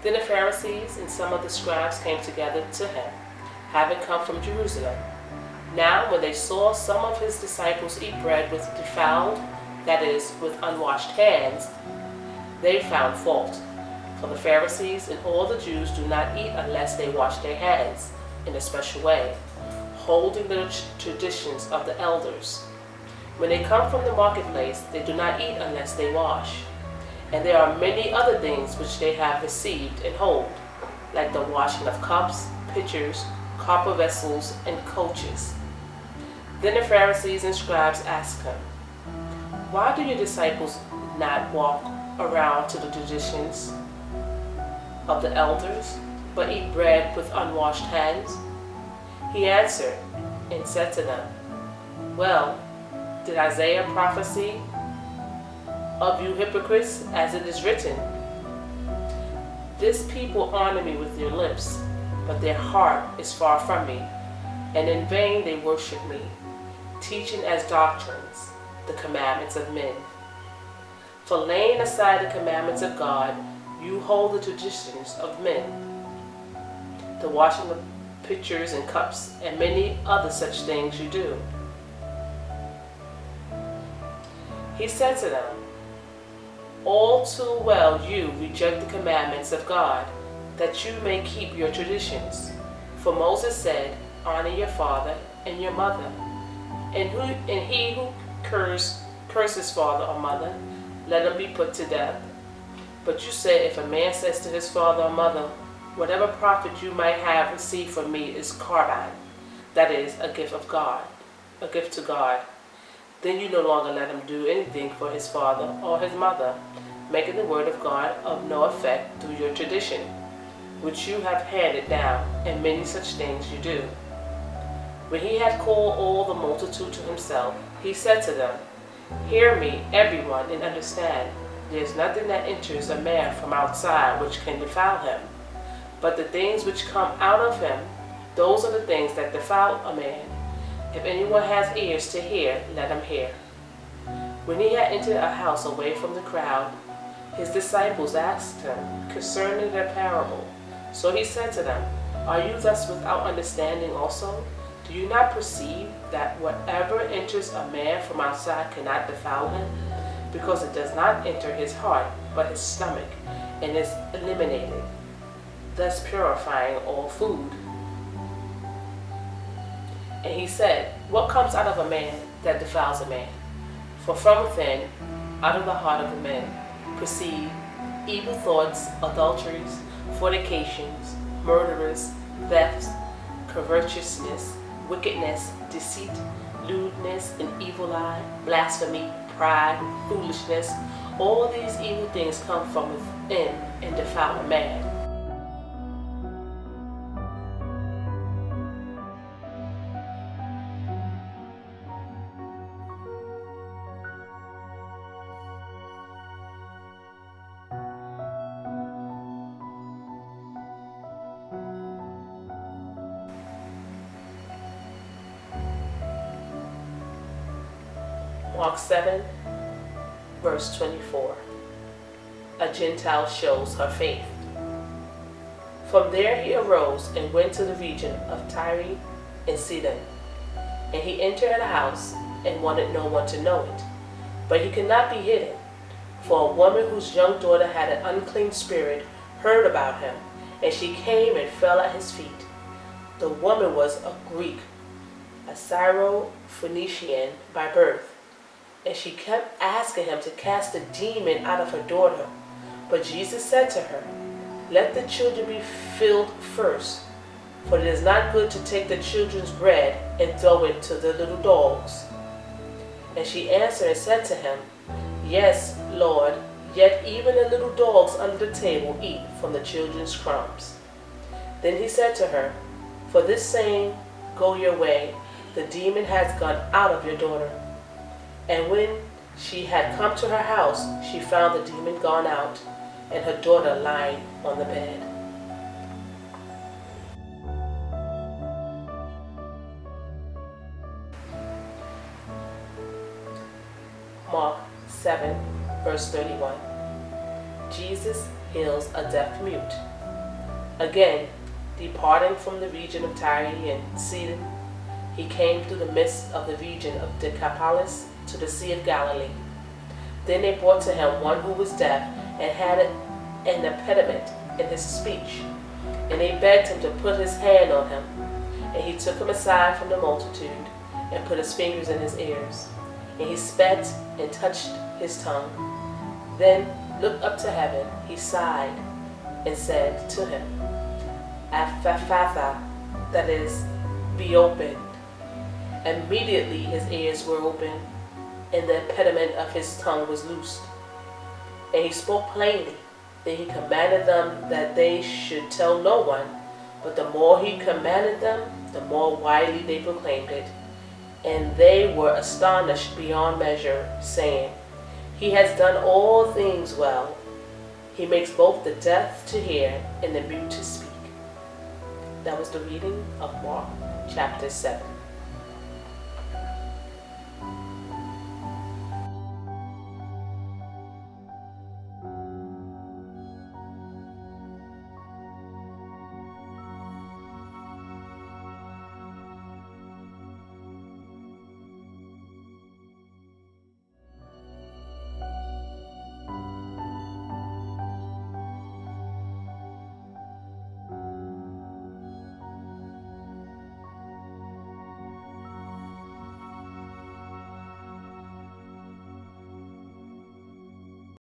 Then the Pharisees and some of the scribes came together to him, having come from Jerusalem. Now when they saw some of his disciples eat bread with defiled, that is, with unwashed hands, they found fault. For the Pharisees and all the Jews do not eat unless they wash their hands in a special way, holding the traditions of the elders. When they come from the marketplace, they do not eat unless they wash. And there are many other things which they have received and hold, like the washing of cups, pitchers, copper vessels, and coaches. Then the Pharisees and scribes asked him, "Why do your disciples not walk around to the traditions of the elders, but eat bread with unwashed hands?" He answered and said to them, "Well, did Isaiah prophesy of you hypocrites, as it is written, 'This people honor me with their lips, but their heart is far from me, and in vain they worship me, teaching as doctrines the commandments of men. For laying aside the commandments of God, you hold the traditions of men, the washing of pitchers and cups, and many other such things you do." He said to them, "All too well you reject the commandments of God, that you may keep your traditions. For Moses said, 'Honor your father and your mother,' and he who curses father or mother, let him be put to death. But you say, if a man says to his father or mother, 'Whatever profit you might have received from me is carbine,' that is, a gift to God, then you no longer let him do anything for his father or his mother, making the word of God of no effect through your tradition, which you have handed down, and many such things you do." When he had called all the multitude to himself, he said to them, "Hear me, everyone, and understand. There is nothing that enters a man from outside which can defile him, but the things which come out of him, those are the things that defile a man. If anyone has ears to hear, let him hear." When he had entered a house away from the crowd, his disciples asked him concerning the parable. So he said to them, "Are you thus without understanding also? Do you not perceive that whatever enters a man from outside cannot defile him? Because it does not enter his heart, but his stomach, and is eliminated, thus purifying all food." And he said, "What comes out of a man that defiles a man? For from within, out of the heart of a man, proceed evil thoughts, adulteries, fornications, murderers, thefts, covetousness, wickedness, deceit, lewdness, an evil eye, blasphemy, pride, foolishness. All these evil things come from within and defile a man." Mark 7, verse 24. A Gentile shows her faith. From there he arose and went to the region of Tyre and Sidon. And he entered a house and wanted no one to know it. But he could not be hidden, for a woman whose young daughter had an unclean spirit heard about him, and she came and fell at his feet. The woman was a Greek, a Syro-Phoenician by birth, and she kept asking him to cast the demon out of her daughter. But Jesus said to her, "Let the children be filled first, for it is not good to take the children's bread and throw it to the little dogs." And she answered and said to him, "Yes, Lord, yet even the little dogs under the table eat from the children's crumbs." Then he said to her, "For this saying, go your way, the demon has gone out of your daughter." And when she had come to her house, she found the demon gone out, and her daughter lying on the bed. Mark 7, verse 31. Jesus heals a deaf mute. Again, departing from the region of Tyre and Sidon, he came through the midst of the region of Decapolis to the Sea of Galilee. Then they brought to him one who was deaf and had an impediment in his speech. And they begged him to put his hand on him. And he took him aside from the multitude and put his fingers in his ears. And he spat and touched his tongue. Then looked up to heaven, he sighed and said to him, Ephatha, that is, be opened. Immediately his ears were opened, and the impediment of his tongue was loosed. And he spoke plainly. Then he commanded them that they should tell no one, but the more he commanded them, the more widely they proclaimed it. And they were astonished beyond measure, saying, He has done all things well. He makes both the deaf to hear and the mute to speak. That was the reading of Mark chapter 7.